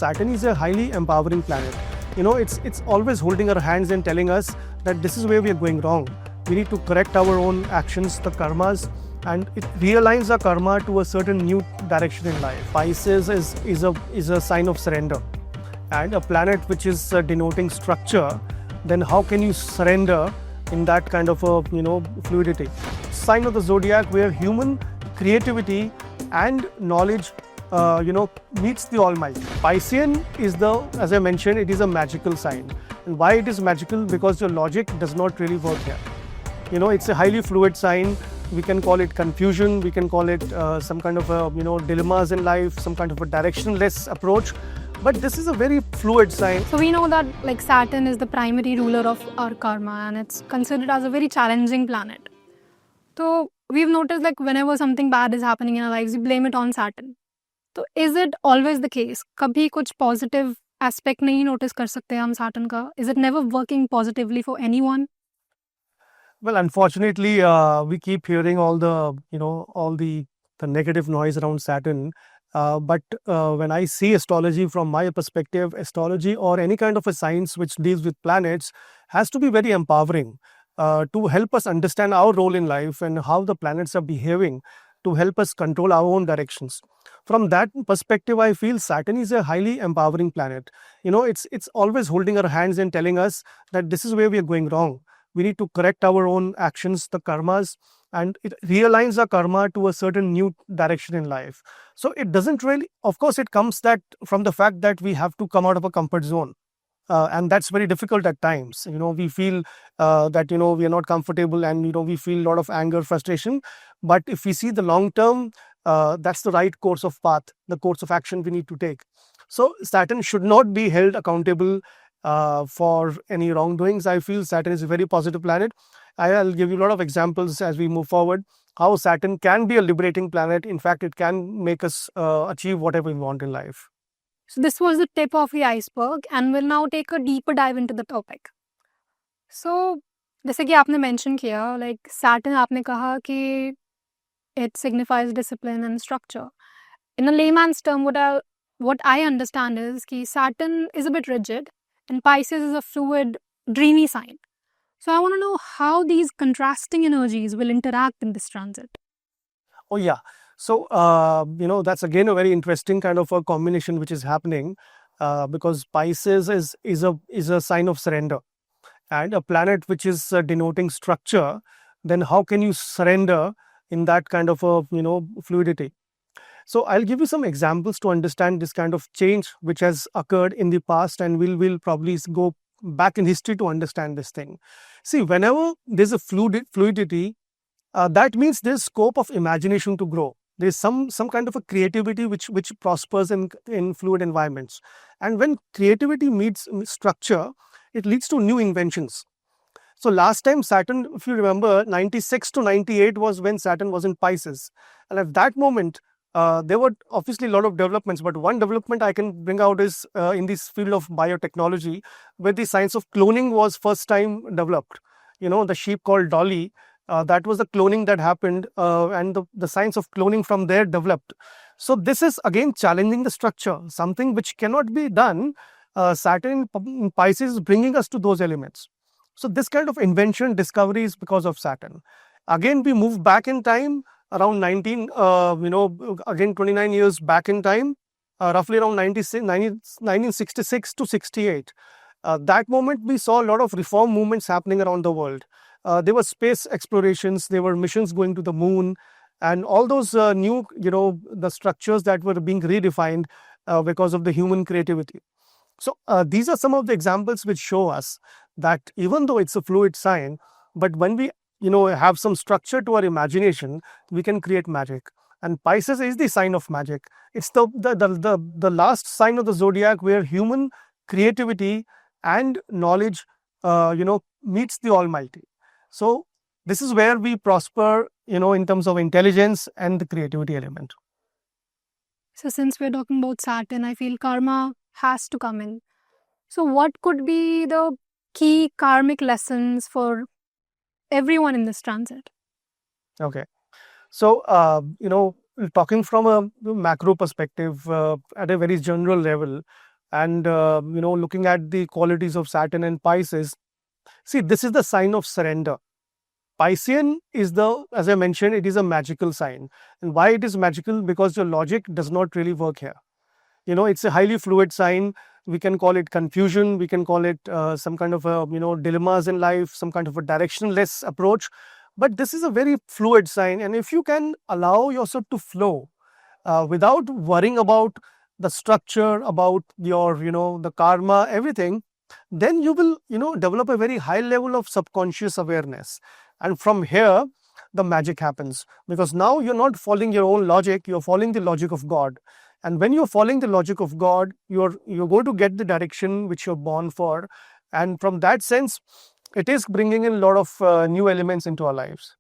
Saturn is a highly empowering planet. It's always holding our hands and telling us that this is where we are going wrong. We need to correct our own actions, the karmas, and it realigns our karma to a certain new direction in life. Pisces is a sign of surrender, and a planet which is denoting structure. Then how can you surrender in that kind of a fluidity? Sign of the zodiac where human creativity and knowledge meets the Almighty. Piscean is as I mentioned, it is a magical sign. And why it is magical? Because your logic does not really work here. It's a highly fluid sign. We can call it confusion. We can call it some kind of dilemmas in life, some kind of a directionless approach. But this is a very fluid sign. So we know that Saturn is the primary ruler of our karma, and it's considered as a very challenging planet. So we've noticed whenever something bad is happening in our lives, we blame it on Saturn. So is it always the case? कभी कुछ positive aspect नहीं notice कर सकते हम Saturn का? Is it never working positively for anyone? Well, unfortunately, we keep hearing all the negative noise around Saturn. But when I see astrology from my perspective, astrology or any kind of a science which deals with planets has to be very empowering to help us understand our role in life and how the planets are behaving to help us control our own directions. From that perspective, I feel Saturn is a highly empowering planet. It's always holding our hands and telling us that this is where we are going wrong. We need to correct our own actions, the karmas, and it realigns our karma to a certain new direction in life. So it doesn't really, of course, it comes from the fact that we have to come out of a comfort zone. And that's very difficult at times. We feel that, we are not comfortable and, we feel a lot of anger, frustration. But if we see the long term, that's the right course of path, the course of action we need to take. So Saturn should not be held accountable for any wrongdoings. I feel Saturn is a very positive planet. I'll give you a lot of examples as we move forward, how Saturn can be a liberating planet. In fact, it can make us achieve whatever we want in life. So this was the tip of the iceberg, and we'll now take a deeper dive into the topic. So, जैसे कि आपने mention किया, Saturn आपने कहा कि it signifies discipline and structure. In a layman's term, what I understand is that Saturn is a bit rigid and Pisces is a fluid, dreamy sign. So I want to know how these contrasting energies will interact in this transit. Oh yeah. So, that's again a very interesting kind of a combination which is happening because Pisces is a sign of surrender, and a planet which is denoting structure. Then how can you surrender in that kind of a fluidity? So I'll give you some examples to understand this kind of change which has occurred in the past, and we'll probably go back in history to understand this thing. See, whenever there's a fluidity, that means there's scope of imagination to grow. There's some kind of a creativity which prospers in fluid environments. And when creativity meets structure, it leads to new inventions. So last time Saturn, if you remember, 96 to 98 was when Saturn was in Pisces. And at that moment, there were obviously a lot of developments, but one development I can bring out is in this field of biotechnology, where the science of cloning was first time developed. The sheep called Dolly, that was the cloning that happened, and the science of cloning from there developed. So this is again challenging the structure, something which cannot be done. Saturn in Pisces is bringing us to those elements. So this kind of invention, discovery is because of Saturn. Again, we move back in time around 29 years back in time, roughly around 1966 to 68. That moment we saw a lot of reform movements happening around the world. There were space explorations, there were missions going to the moon, and all those new, the structures that were being redefined because of the human creativity. So these are some of the examples which show us that even though it's a fluid sign, but when we have some structure to our imagination, we can create magic. And Pisces is the sign of magic. It's the last sign of the zodiac where human creativity and knowledge meets the Almighty. So this is where we prosper in terms of intelligence and the creativity element. So since we're talking about Saturn, I feel karma has to come in. So what could be the key karmic lessons for everyone in this transit? Okay. So, talking from a macro perspective, at a very general level, and looking at the qualities of Saturn and Pisces, see, this is the sign of surrender. Piscean is as I mentioned, it is a magical sign. And why it is magical? Because your logic does not really work here. It's a highly fluid sign. We can call it confusion. We can call it some kind of a, dilemmas in life, some kind of a directionless approach. But this is a very fluid sign. And if you can allow yourself to flow without worrying about the structure, about your, the karma, everything, then you will, develop a very high level of subconscious awareness. And from here, the magic happens, because now you're not following your own logic, you're following the logic of God. And when you're following the logic of God, you're going to get the direction which you're born for. And from that sense, it is bringing in a lot of new elements into our lives.